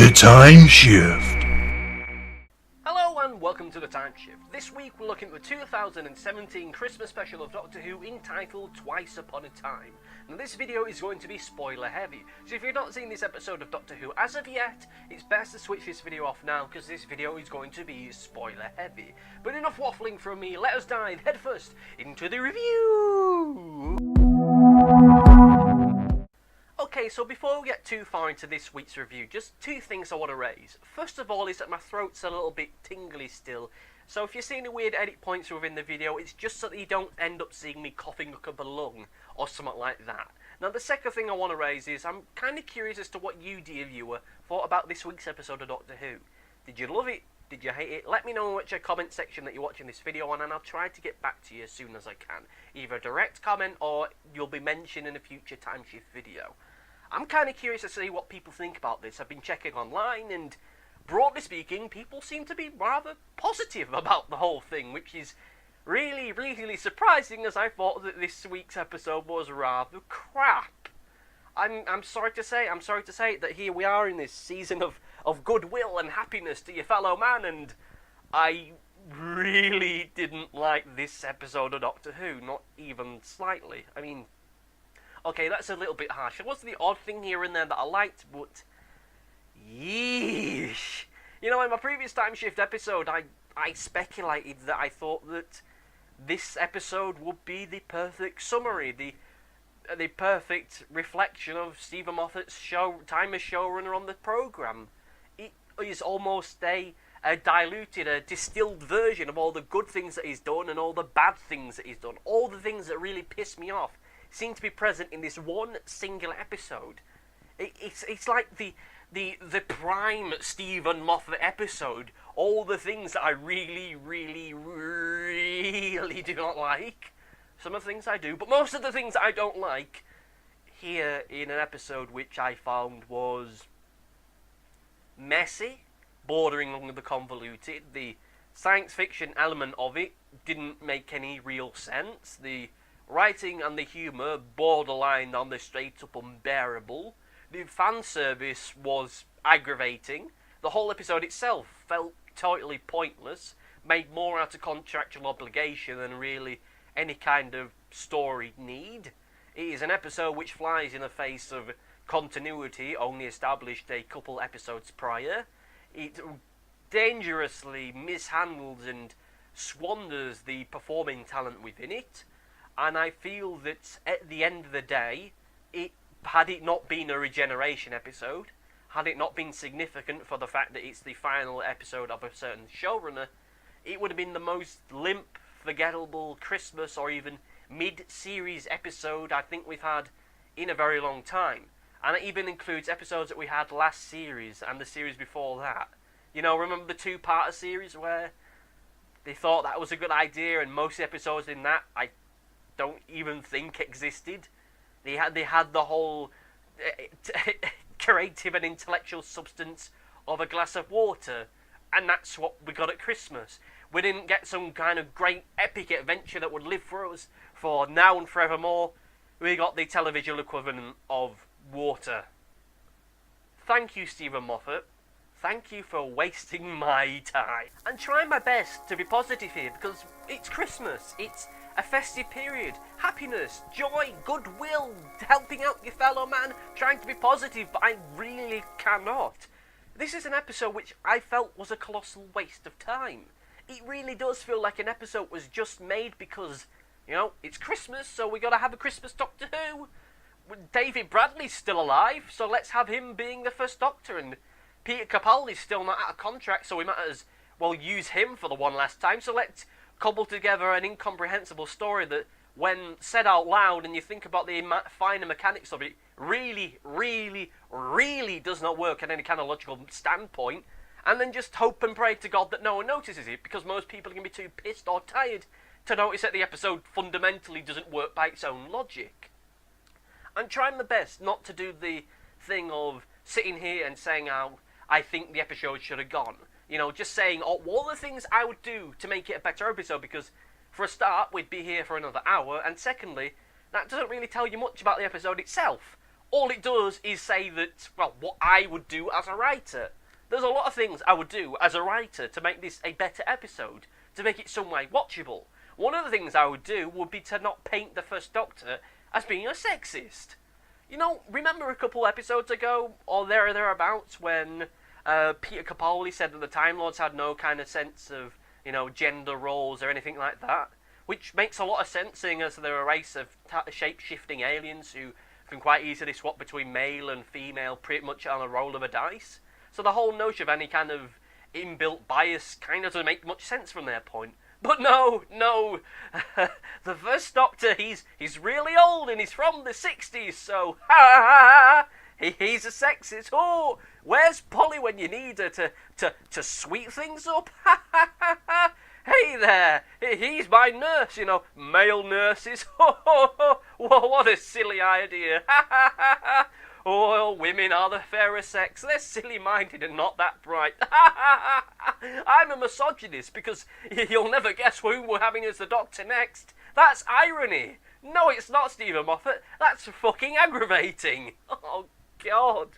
The Timeshift. Hello and welcome to The Timeshift. This week we're looking at the 2017 Christmas special of Doctor Who entitled Twice Upon a Time. Now this video is going to be spoiler heavy, so if you've not seen this episode of Doctor Who as of yet, it's best to switch this video off now because this video is going to be spoiler heavy. But enough waffling from me, let us dive headfirst into the review! Okay, so before we get too far into this week's review, just two things I want to raise. First of all is that my throat's a little bit tingly still, so if you're seeing the weird edit points within the video, it's just so that you don't end up seeing me coughing up a lung, or something like that. Now the second thing I want to raise is, I'm kind of curious as to what you, dear viewer, thought about this week's episode of Doctor Who. Did you love it? Did you hate it? Let me know in which comment section that you're watching this video on, and I'll try to get back to you as soon as I can. Either a direct comment, or you'll be mentioned in a future Timeshift video. I'm kind of curious to see what people think about this. I've been checking online, and broadly speaking, people seem to be rather positive about the whole thing, which is really, really surprising, as I thought that this week's episode was rather crap. I'm sorry to say that here we are in this season of goodwill and happiness to your fellow man, and I really didn't like this episode of Doctor Who, not even slightly. I mean, okay, that's a little bit harsh. There was the odd thing here and there that I liked, but yeesh. You know, in my previous Timeshift episode, I speculated that I thought that this episode would be the perfect summary, the perfect reflection of Steven Moffat's time as showrunner on the programme. It is almost a diluted, a distilled version of all the good things that he's done and all the bad things that he's done. All the things that really piss me off seem to be present in this one single episode. It's like the prime Steven Moffat episode. All the things that I really, really, really do not like. Some of the things I do, but most of the things I don't like here in an episode which I found was messy, bordering on the convoluted. The science fiction element of it didn't make any real sense. The writing and the humour borderline on the straight up unbearable. The fan service was aggravating. The whole episode itself felt totally pointless, made more out of contractual obligation than really any kind of story need. It is an episode which flies in the face of continuity only established a couple episodes prior. It dangerously mishandles and squanders the performing talent within it. And I feel that at the end of the day, had it not been a regeneration episode, had it not been significant for the fact that it's the final episode of a certain showrunner, it would have been the most limp, forgettable Christmas or even mid-series episode I think we've had in a very long time. And it even includes episodes that we had last series and the series before that. You know, remember the two-parter series where they thought that was a good idea, and most episodes in that I don't even think existed. They had the whole creative and intellectual substance of a glass of water, and that's what we got at Christmas. We didn't get some kind of great epic adventure that would live for us for now and forevermore. We got the television equivalent of water. Thank you, Steven Moffat. Thank you for wasting my time. And trying my best to be positive here, because it's Christmas. It's a festive period. Happiness, joy, goodwill, helping out your fellow man, trying to be positive, but I really cannot. This is an episode which I felt was a colossal waste of time. It really does feel like an episode was just made because, you know, it's Christmas, so we gotta have a Christmas Doctor Who. David Bradley's still alive, so let's have him being the first Doctor, and Peter Capaldi's still not out of contract, so we might as well use him for the one last time. So let's cobble together an incomprehensible story that, when said out loud and you think about the finer mechanics of it, really, really, really does not work at any kind of logical standpoint. And then just hope and pray to God that no one notices it, because most people are going to be too pissed or tired to notice that the episode fundamentally doesn't work by its own logic. I'm trying my best not to do the thing of sitting here and saying how I think the episode should have gone. You know, just saying all the things I would do to make it a better episode, because for a start, we'd be here for another hour, and secondly, that doesn't really tell you much about the episode itself. All it does is say that, well, what I would do as a writer. There's a lot of things I would do as a writer to make this a better episode, to make it some way watchable. One of the things I would do would be to not paint the First Doctor as being a sexist. You know, remember a couple episodes ago, or thereabouts, when Peter Capaldi said that the Time Lords had no kind of sense of, you know, gender roles or anything like that? Which makes a lot of sense, seeing as they're a race of shape-shifting aliens who can quite easily swap between male and female pretty much on a roll of a dice. So the whole notion of any kind of inbuilt bias kind of doesn't make much sense from their point. But no, the First Doctor, he's really old and he's from the 60s, so he's a sexist. Oh, where's Polly when you need her to sweet things up? Hey there, he's my nurse, you know, male nurses. Whoa, what a silly idea. Oh, women are the fairer sex. They're silly-minded and not that bright. I'm a misogynist because you'll never guess who we're having as the Doctor next. That's irony. No, it's not, Steven Moffat. That's fucking aggravating. Oh, God.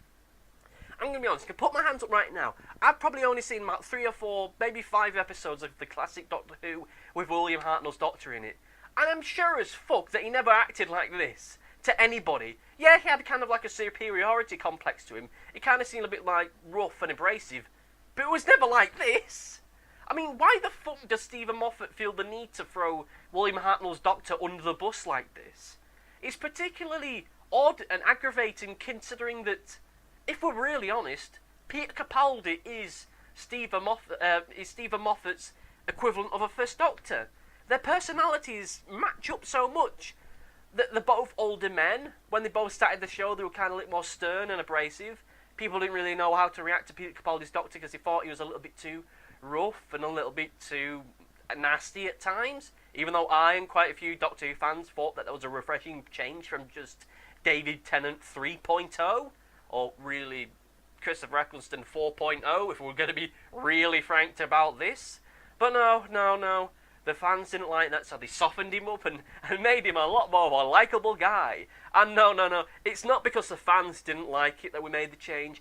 I'm going to be honest, I can put my hands up right now. I've probably only seen about 3 or 4, maybe 5 episodes of the classic Doctor Who with William Hartnell's Doctor in it. And I'm sure as fuck that he never acted like this to anybody. Yeah, he had kind of like a superiority complex to him. He kind of seemed a bit like rough and abrasive. But it was never like this. I mean, why the fuck does Steven Moffat feel the need to throw William Hartnell's Doctor under the bus like this? It's particularly odd and aggravating considering that, if we're really honest, Peter Capaldi is Steven Moffat's equivalent of a First Doctor. Their personalities match up so much that they're both older men. When they both started the show, they were kind of a little more stern and abrasive. People didn't really know how to react to Peter Capaldi's Doctor because they thought he was a little bit too rough and a little bit too nasty at times. Even though I and quite a few Doctor Who fans thought that was a refreshing change from just David Tennant 3.0, or really Christopher Eccleston 4.0, if we're going to be really frank about this. But no. The fans didn't like that, so they softened him up and made him a lot more of a likeable guy. And no, it's not because the fans didn't like it that we made the change.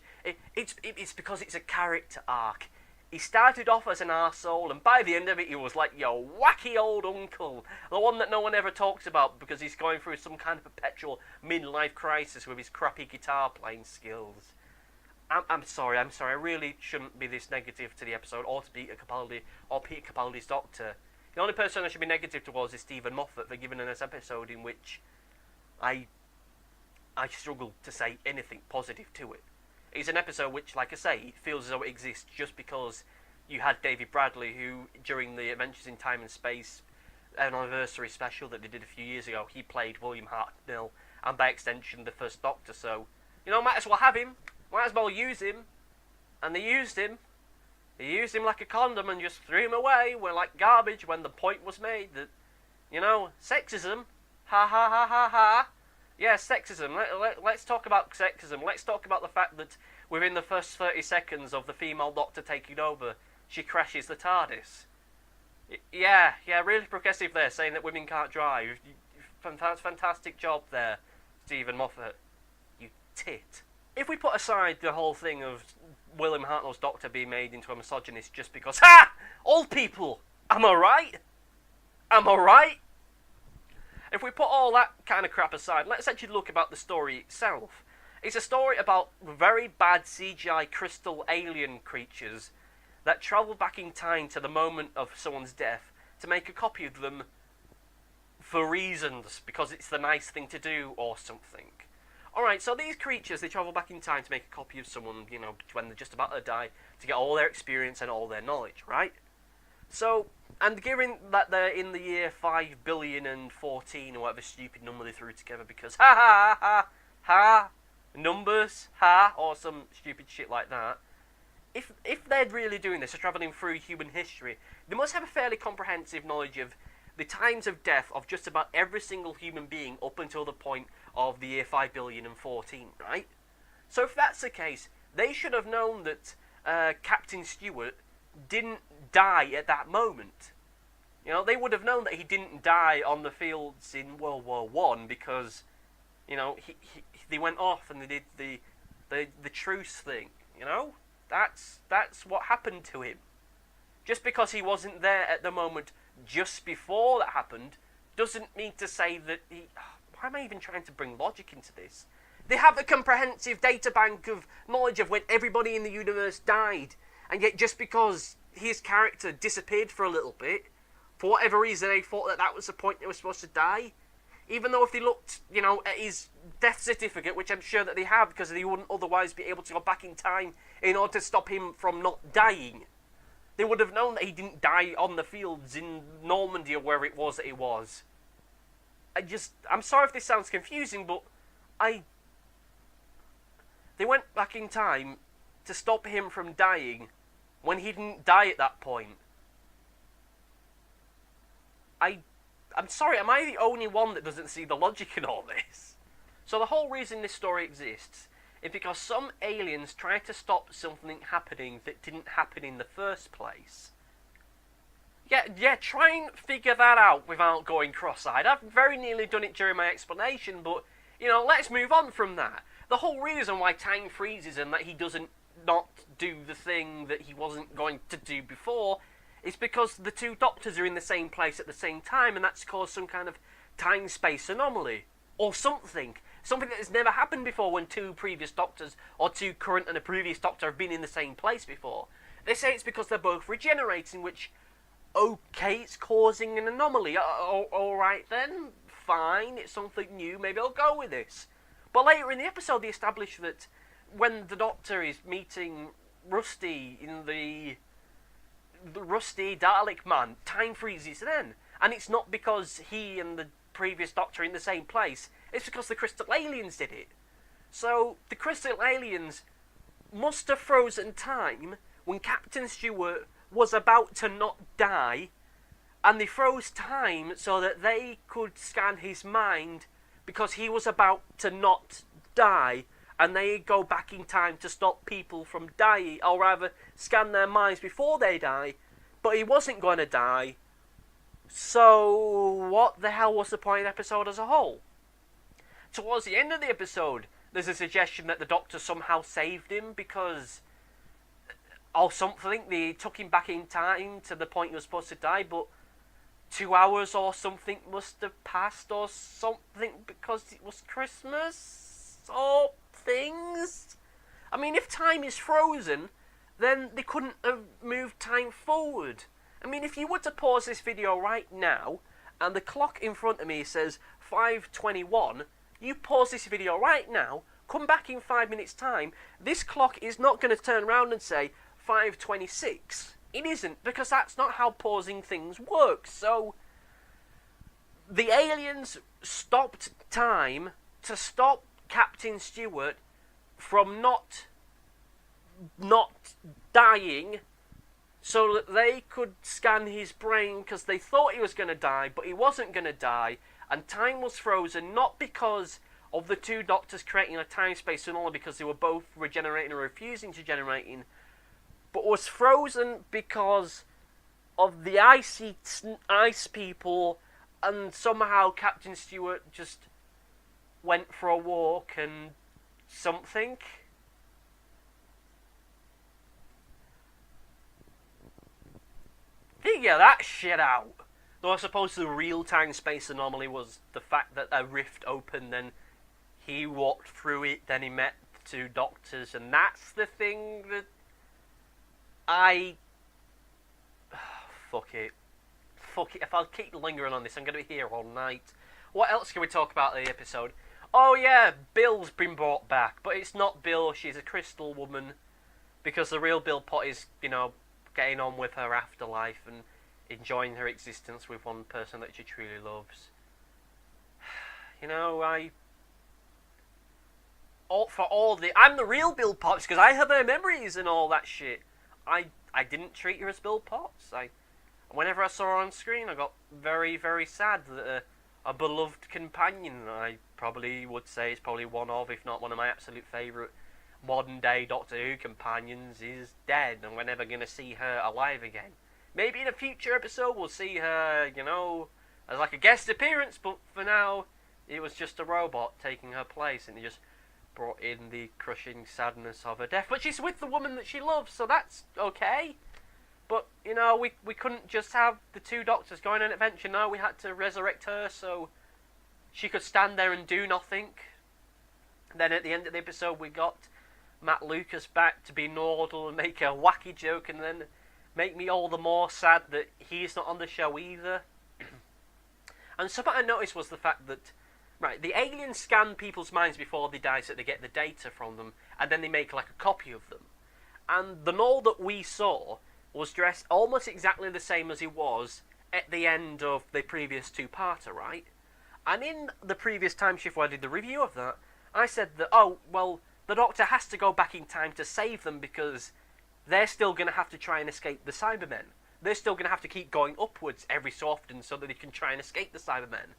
It's because it's a character arc. He started off as an arsehole, and by the end of it, he was like your wacky old uncle. The one that no one ever talks about because he's going through some kind of perpetual midlife crisis with his crappy guitar playing skills. I'm sorry, I really shouldn't be this negative to the episode, or to Peter Capaldi, or Peter Capaldi's Doctor. The only person I should be negative towards is Steven Moffat for giving us an episode in which I struggle to say anything positive to it. It's an episode which, like I say, feels as though it exists just because you had David Bradley, who, during the Adventures in Time and Space anniversary special that they did a few years ago, he played William Hartnell, and by extension, the First Doctor, so, you know, might as well have him, might as well use him, and they used him. They used him like a condom and just threw him away like garbage when the point was made that, you know, sexism, ha. Yeah, sexism. Let's talk about sexism. Let's talk about the fact that within the first 30 seconds of the female Doctor taking over, she crashes the TARDIS. Yeah, really progressive there, saying that women can't drive. Fantastic job there, Steven Moffat. You tit. If we put aside the whole thing of William Hartnell's Doctor being made into a misogynist just because, old people, am I right? If we put all that kind of crap aside, let's actually look about the story itself. It's a story about very bad CGI crystal alien creatures that travel back in time to the moment of someone's death to make a copy of them for reasons, because it's the nice thing to do or something. Alright, so these creatures, they travel back in time to make a copy of someone, you know, when they're just about to die, to get all their experience and all their knowledge, right? So, and given that they're in the year 5,000,000,014, or whatever stupid number they threw together, because numbers, or some stupid shit like that, if they're really doing this, or travelling through human history, they must have a fairly comprehensive knowledge of the times of death of just about every single human being up until the point of the year 5,000,014, right? So if that's the case, they should have known that Captain Stewart didn't die at that moment. You know, they would have known that he didn't die on the fields in World War I because, you know, they went off and they did the truce thing. You know, that's what happened to him. Just because he wasn't there at the moment just before that happened doesn't mean to say that he... Why am I even trying to bring logic into this? They have a comprehensive data bank of knowledge of when everybody in the universe died, and yet just because his character disappeared for a little bit, for whatever reason they thought that that was the point they were supposed to die. Even though if they looked, you know, at his death certificate, which I'm sure that they have, because they wouldn't otherwise be able to go back in time in order to stop him from not dying, they would have known that he didn't die on the fields in Normandy or where it was that he was. I'm sorry if this sounds confusing, but they went back in time to stop him from dying when he didn't die at that point. I'm sorry, am I the only one that doesn't see the logic in all this? So the whole reason this story exists is because some aliens tried to stop something happening that didn't happen in the first place. Yeah, try and figure that out without going cross-eyed. I've very nearly done it during my explanation, but, you know, let's move on from that. The whole reason why time freezes and that he doesn't not do the thing that he wasn't going to do before is because the two doctors are in the same place at the same time, and that's caused some kind of time-space anomaly. Or something. Something that has never happened before when two previous doctors, or two current and a previous doctor, have been in the same place before. They say it's because they're both regenerating, which... okay, it's causing an anomaly. Alright then, fine, it's something new, maybe I'll go with this. But later in the episode they establish that when the Doctor is meeting Rusty in the Rusty Dalek man, time freezes then. And it's not because he and the previous Doctor are in the same place, it's because the Crystal Aliens did it. So, the Crystal Aliens must have frozen time when Captain Stewart was about to not die, and they froze time so that they could scan his mind because he was about to not die, and they go back in time to stop people from dying, or rather scan their minds before they die, but he wasn't going to die. So what the hell was the point of the episode as a whole? Towards the end of the episode, there's a suggestion that the Doctor somehow saved him because... or something, they took him back in time to the point he was supposed to die, but 2 hours or something must have passed or something because it was Christmas or things. I mean, if time is frozen, then they couldn't have moved time forward. I mean, if you were to pause this video right now, and the clock in front of me says 5:21, you pause this video right now, come back in 5 minutes time, this clock is not going to turn around and say 5:26. It isn't, because that's not how pausing things works. So the aliens stopped time to stop Captain Stewart from not dying, so that they could scan his brain, because they thought he was going to die, but he wasn't going to die, and time was frozen, not because of the two doctors creating a time-space anomaly because they were both regenerating or refusing to generating, but was frozen because of the ice people, and somehow Captain Stewart just went for a walk and something. Figure that shit out. Though I suppose the real time-space anomaly was the fact that a rift opened, then he walked through it, then he met the two doctors, and that's the thing that fuck it. If I keep lingering on this, I'm going to be here all night. What else can we talk about in the episode? Oh yeah, Bill's been brought back, but it's not Bill, she's a crystal woman, because the real Bill Pot is, you know, getting on with her afterlife and enjoying her existence with one person that she truly loves. You know, I'm the real Bill Potts, because I have her memories and all that shit. I didn't treat her as Bill Potts. Whenever I saw her on screen, I got very, very sad that a beloved companion, I probably would say is probably one of, if not one of my absolute favourite modern-day Doctor Who companions, is dead, and we're never going to see her alive again. Maybe in a future episode we'll see her, you know, as like a guest appearance, but for now, it was just a robot taking her place, and it just brought in the crushing sadness of her death. But she's with the woman that she loves, so that's okay. But, you know, we couldn't just have the two doctors going on an adventure. No, we had to resurrect her so she could stand there and do nothing. Then at the end of the episode, we got Matt Lucas back to be Nordal and make a wacky joke, and then make me all the more sad that he's not on the show either. And something I noticed was the fact that, right, the aliens scan people's minds before they die so they get the data from them, and then they make like a copy of them. And the Nord that we saw was dressed almost exactly the same as he was at the end of the previous two-parter, right? And in the previous Timeshift where I did the review of that, I said that, oh, well, the Doctor has to go back in time to save them because they're still going to have to try and escape the Cybermen. They're still going to have to keep going upwards every so often so that they can try and escape the Cybermen.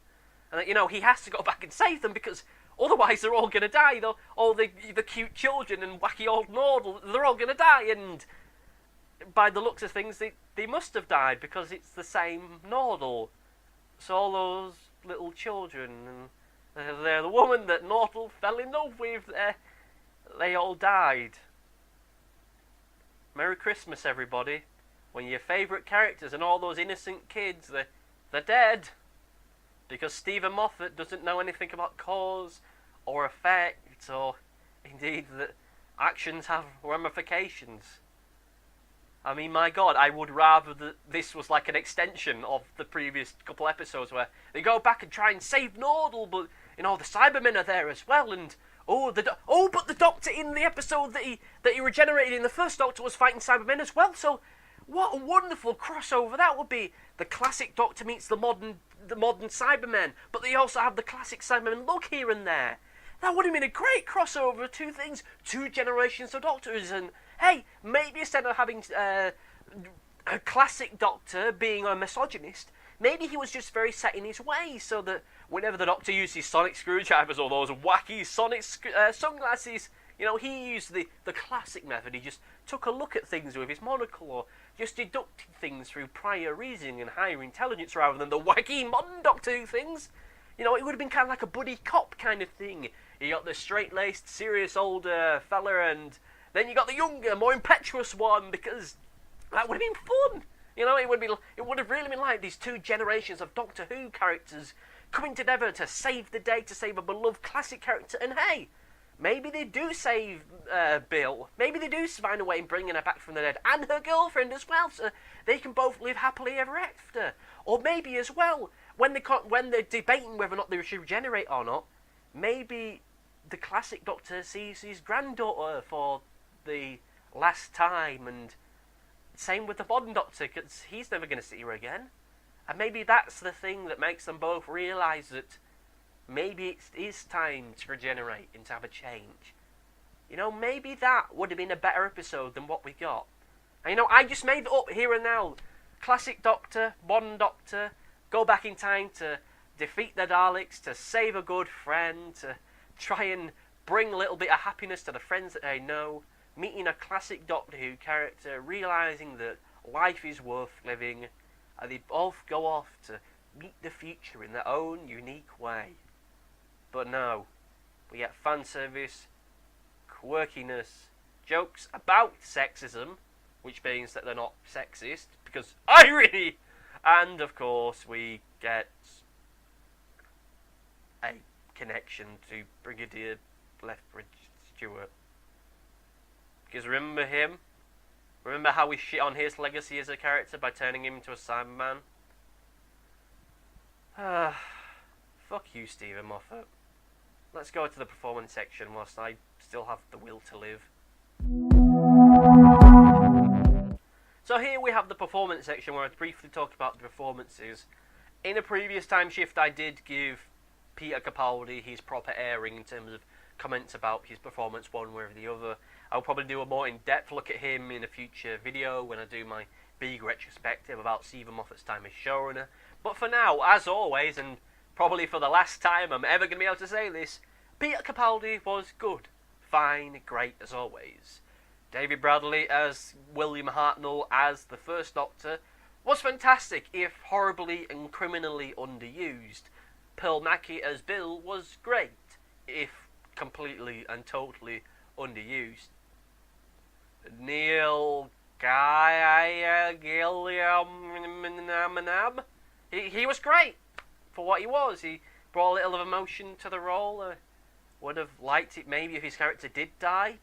And that, you know, he has to go back and save them because otherwise they're all going to die. All the cute children and wacky old Nordal, they're all going to die. And by the looks of things, they must have died because it's the same Nordal. So all those little children, and they're the woman that Nordal fell in love with, they all died. Merry Christmas, everybody. When your favourite characters and all those innocent kids, they're dead. Because Steven Moffat doesn't know anything about cause or effect, or indeed that actions have ramifications. I mean, my God, I would rather that this was like an extension of the previous couple episodes where they go back and try and save Nordal, but, you know, the Cybermen are there as well, and but the Doctor in the episode that he regenerated in the first Doctor was fighting Cybermen as well, so what a wonderful crossover that would be. The classic Doctor meets the modern Cybermen, but they also have the classic Cybermen look here and there. That would have been a great crossover of two things, two generations of Doctors, and hey, maybe instead of having a classic Doctor being a misogynist, maybe he was just very set in his ways, so that whenever the Doctor used his sonic screwdrivers or those wacky sonic sunglasses, you know, he used the classic method. He just took a look at things with his monocle, or just deducted things through prior reasoning and higher intelligence rather than the wacky modern Doctor who things. You know, it would have been kind of like a buddy cop kind of thing. You got the straight-laced, serious older fella, and then you got the younger, more impetuous one, because that would have been fun. You know, it would have really been like these two generations of Doctor Who characters coming together to save the day, to save a beloved classic character. And hey, maybe they do save Bill. Maybe they do find a way in bringing her back from the dead, and her girlfriend as well, so they can both live happily ever after. Or maybe as well, when they're debating whether or not they should regenerate or not, maybe the classic Doctor sees his granddaughter for the last time, and same with the modern Doctor, because he's never going to see her again. And maybe that's the thing that makes them both realise that maybe it is time to regenerate and to have a change. You know, maybe that would have been a better episode than what we got. And you know, I just made it up here and now. Classic Doctor, modern Doctor, go back in time to defeat the Daleks, to save a good friend, to try and bring a little bit of happiness to the friends that they know, meeting a classic Doctor Who character, realising that life is worth living, and they both go off to meet the future in their own unique way. But no, we get fan service, quirkiness, jokes about sexism, which means that they're not sexist, because irony! And of course we get a connection to Brigadier Lethbridge Stewart. Because remember him? Remember how we shit on his legacy as a character by turning him into a Cyberman? Fuck you, Steven Moffat. Let's go to the performance section whilst I still have the will to live. So here we have the performance section where I briefly talked about the performances. In a previous Timeshift I did give Peter Capaldi his proper airing in terms of comments about his performance one way or the other. I'll probably do a more in-depth look at him in a future video when I do my big retrospective about Steven Moffat's time as showrunner. But for now, as always, and probably for the last time I'm ever going to be able to say this, Peter Capaldi was good. Fine, great as always. David Bradley as William Hartnell as the First Doctor was fantastic, if horribly and criminally underused. Pearl Mackie as Bill was great, if completely and totally underused. Neil Gilliam, he was great for what he was. He brought a little of emotion to the role. Would have liked it maybe if his character did die,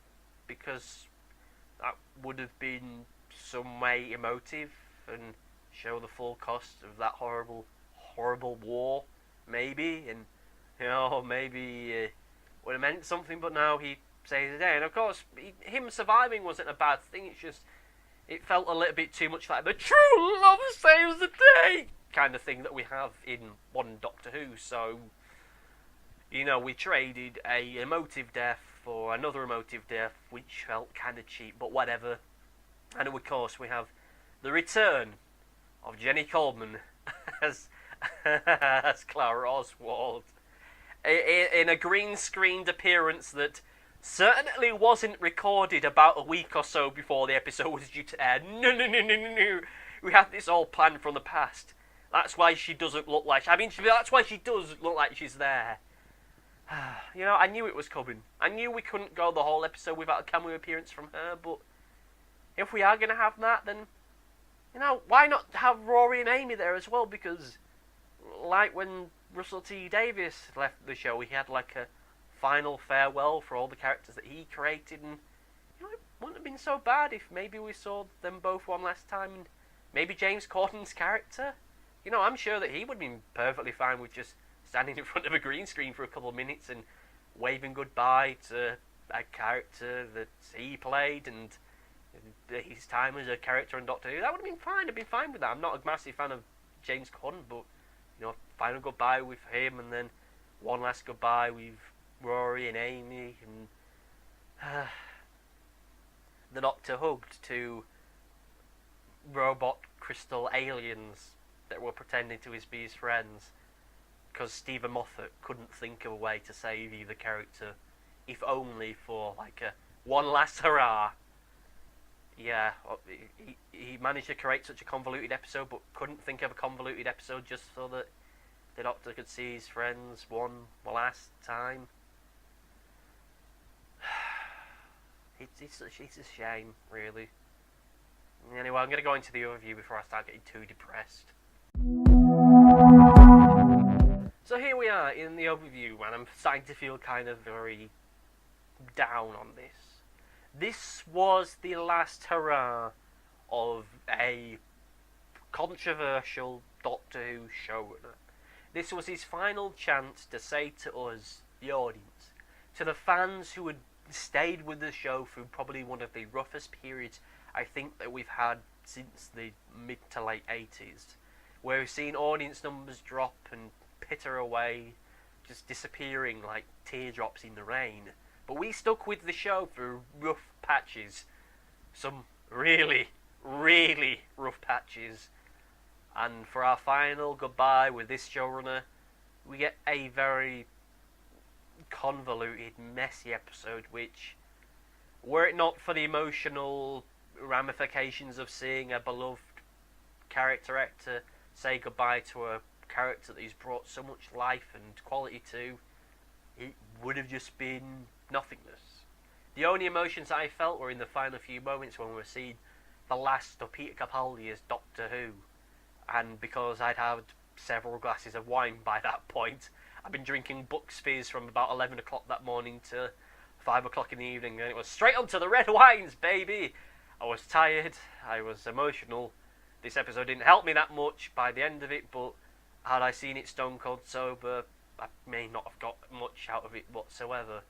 because that would have been some way emotive and show the full cost of that horrible war, maybe, and maybe would have meant something. But now he saves the day, and of course, him surviving wasn't a bad thing. It's just it felt a little bit too much like the true love saves the day kind of thing that we have in modern Doctor Who. So, we traded a emotive death for another emotive death, which felt kind of cheap, but whatever. And of course, we have the return of Jenny Coleman as Clara Oswald in a green-screened appearance that certainly wasn't recorded about a week or so before the episode was due to air. No. We had this all planned from the past. That's why she doesn't look like... that's why she does look like she's there. I knew it was coming. I knew we couldn't go the whole episode without a cameo appearance from her, but if we are going to have that, then, why not have Rory and Amy there as well? Because, like when Russell T Davies left the show, he had like a final farewell for all the characters that he created, and it wouldn't have been so bad if maybe we saw them both one last time, and maybe James Corden's character. I'm sure that he would have been perfectly fine with just standing in front of a green screen for a couple of minutes and waving goodbye to a character that he played and his time as a character on Doctor Who. That would have been fine. I'd been fine with that. I'm not a massive fan of James Corden, but final goodbye with him, and then one last goodbye with Rory and Amy, and the Doctor hugged two robot crystal aliens that were pretending to be his friends, because Steven Moffat couldn't think of a way to save either character, if only for like a one last hurrah. Yeah, he managed to create such a convoluted episode, but couldn't think of a convoluted episode just so that the Doctor could see his friends one last time. It's a shame, really. Anyway, I'm going to go into the overview before I start getting too depressed. So here we are in the overview, and I'm starting to feel kind of very down on this. This was the last hurrah of a controversial Doctor Who showrunner. This was his final chance to say to us, the audience, to the fans who had stayed with the show through probably one of the roughest periods I think that we've had since the mid to late 80s, where we've seen audience numbers drop and pitter away, just disappearing like teardrops in the rain. But we stuck with the show through rough patches, some really, really rough patches. And for our final goodbye with this showrunner, we get a very convoluted, messy episode, which, were it not for the emotional ramifications of seeing a beloved character actor say goodbye to a character that he's brought so much life and quality to, it would have just been nothingness. The only emotions that I felt were in the final few moments when we were seeing the last of Peter Capaldi as Doctor Who, and because I'd had several glasses of wine by that point, I've been drinking Bucks Fizz from about 11 o'clock that morning to 5 o'clock in the evening, and it was straight on to the red wines, baby! I was tired, I was emotional. This episode didn't help me that much by the end of it, but had I seen it stone cold sober, I may not have got much out of it whatsoever.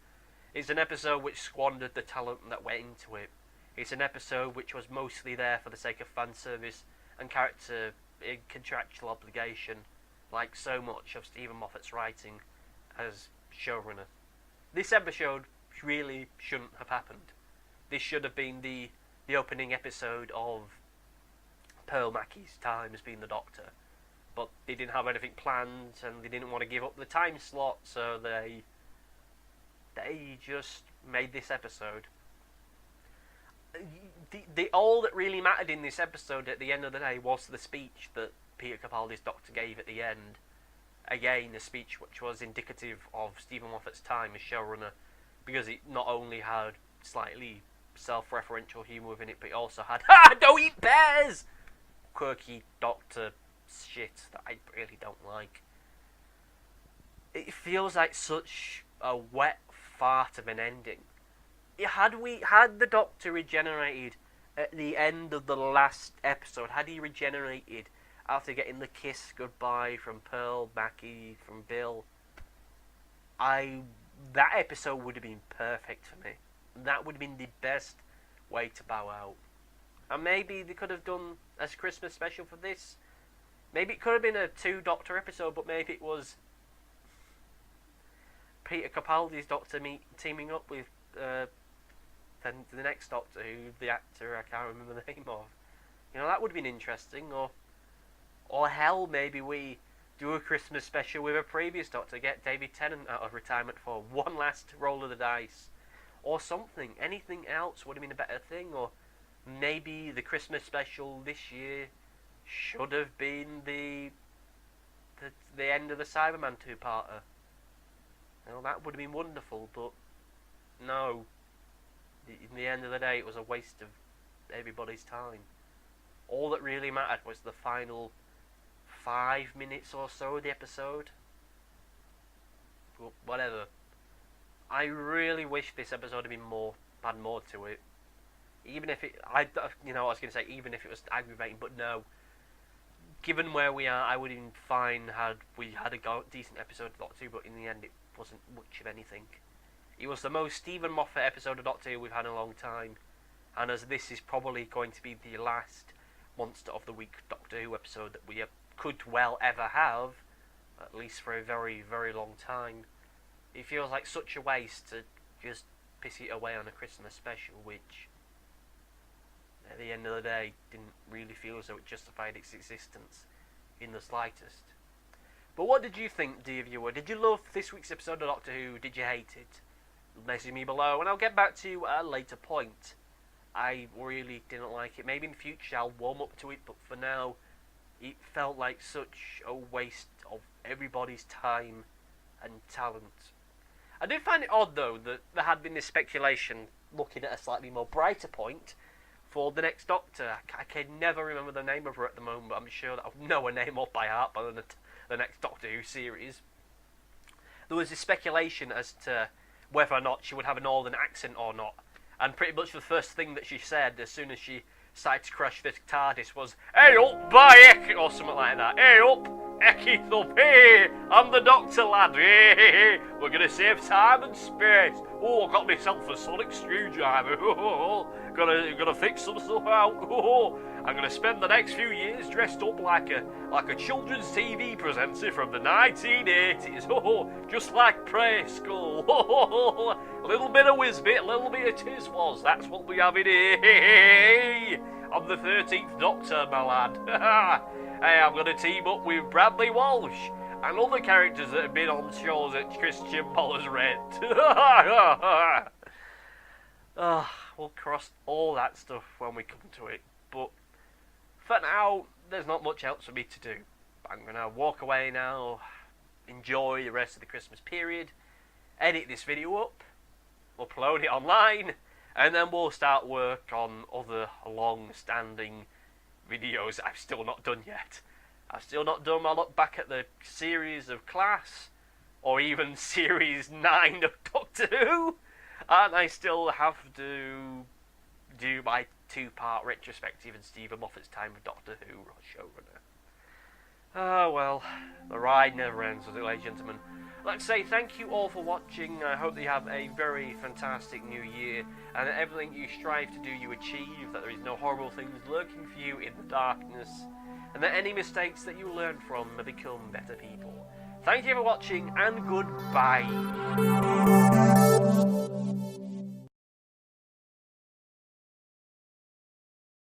It's an episode which squandered the talent that went into it. It's an episode which was mostly there for the sake of fan service and character contractual obligation, like so much of Steven Moffat's writing as showrunner. This episode really shouldn't have happened. This should have been the opening episode of Pearl Mackie's time as being the Doctor. But they didn't have anything planned, and they didn't want to give up the time slot, so they just made this episode. All that really mattered in this episode at the end of the day was the speech that Peter Capaldi's Doctor gave at the end. Again, a speech which was indicative of Steven Moffat's time as showrunner, because it not only had slightly self-referential humour within it, but it also had don't eat bears! Quirky Doctor shit that I really don't like. It feels like such a wet fart of an ending. Had the Doctor regenerated at the end of the last episode, had he regenerated after getting the kiss goodbye from Pearl, Mackie, from Bill, that episode would have been perfect for me. That would have been the best way to bow out. And maybe they could have done a Christmas special for this. Maybe it could have been a 2-Doctor episode, but maybe it was Peter Capaldi's Doctor teaming up with then the next Doctor, who the actor I can't remember the name of. You know, that would have been interesting. Or hell, maybe we do a Christmas special with a previous Doctor, get David Tennant out of retirement for one last roll of the dice, or something. Anything else would have been a better thing. Or maybe the Christmas special this year should have been the end of the Cyberman 2-parter. You know, that would have been wonderful, but no. In the end of the day, it was a waste of everybody's time. All that really mattered was the final 5 minutes or so of the episode. But whatever. I really wish this episode had more to it. Even if I was going to say even if it was aggravating, but no. Given where we are, I would have been fine had we had a decent episode of Doctor Who, but in the end it wasn't much of anything. It was the most Steven Moffat episode of Doctor Who we've had in a long time, and as this is probably going to be the last Monster of the Week Doctor Who episode that we could well ever have, at least for a very, very long time, it feels like such a waste to just piss it away on a Christmas special, which at the end of the day didn't really feel as though it justified its existence in the slightest. But what did you think, dear viewer? Did you love this week's episode of Doctor Who? Did you hate it? Message me below and I'll get back to you at a later point. I really didn't like it. Maybe in the future I'll warm up to it, but for now it felt like such a waste of everybody's time and talent. I did find it odd though that there had been this speculation, looking at a slightly more brighter point, for the next Doctor. I can never remember the name of her at the moment, but I'm sure that I know her name off by heart by the next Doctor Who series. There was this speculation as to whether or not she would have a northern accent or not, and pretty much the first thing that she said as soon as she started to crash the TARDIS was, "Hey up, by Eck," or something like that. "Hey up, Eckith up, hey, I'm the Doctor lad, hey, we're gonna save time and space. Oh, I've got myself a sonic screwdriver, gonna fix some stuff out, I'm gonna spend the next few years dressed up like a children's TV presenter from the 1980s, just like Preschool, a little bit of Whizbit, a little bit of Tiswas, that's what we have in here, I'm the 13th Doctor, my lad, hey, I'm gonna team up with Bradley Walsh and other characters that have been on shows that Christian Paul has read. We'll cross all that stuff when we come to it, but for now, there's not much else for me to do. I'm going to walk away now, enjoy the rest of the Christmas period, edit this video up, upload it online, and then we'll start work on other long-standing videos I've still not done yet. I've still not done my look back at the series of Class, or even series 9 of Doctor Who, and I still have to do my 2-part retrospective in Steven Moffat's time of Doctor Who showrunner. Oh well, the ride never ends, does it, ladies and gentlemen? Let's say thank you all for watching. I hope that you have a very fantastic new year, and that everything you strive to do you achieve, that there is no horrible things lurking for you in the darkness, and that any mistakes that you learn from may become better people. Thank you for watching, and goodbye.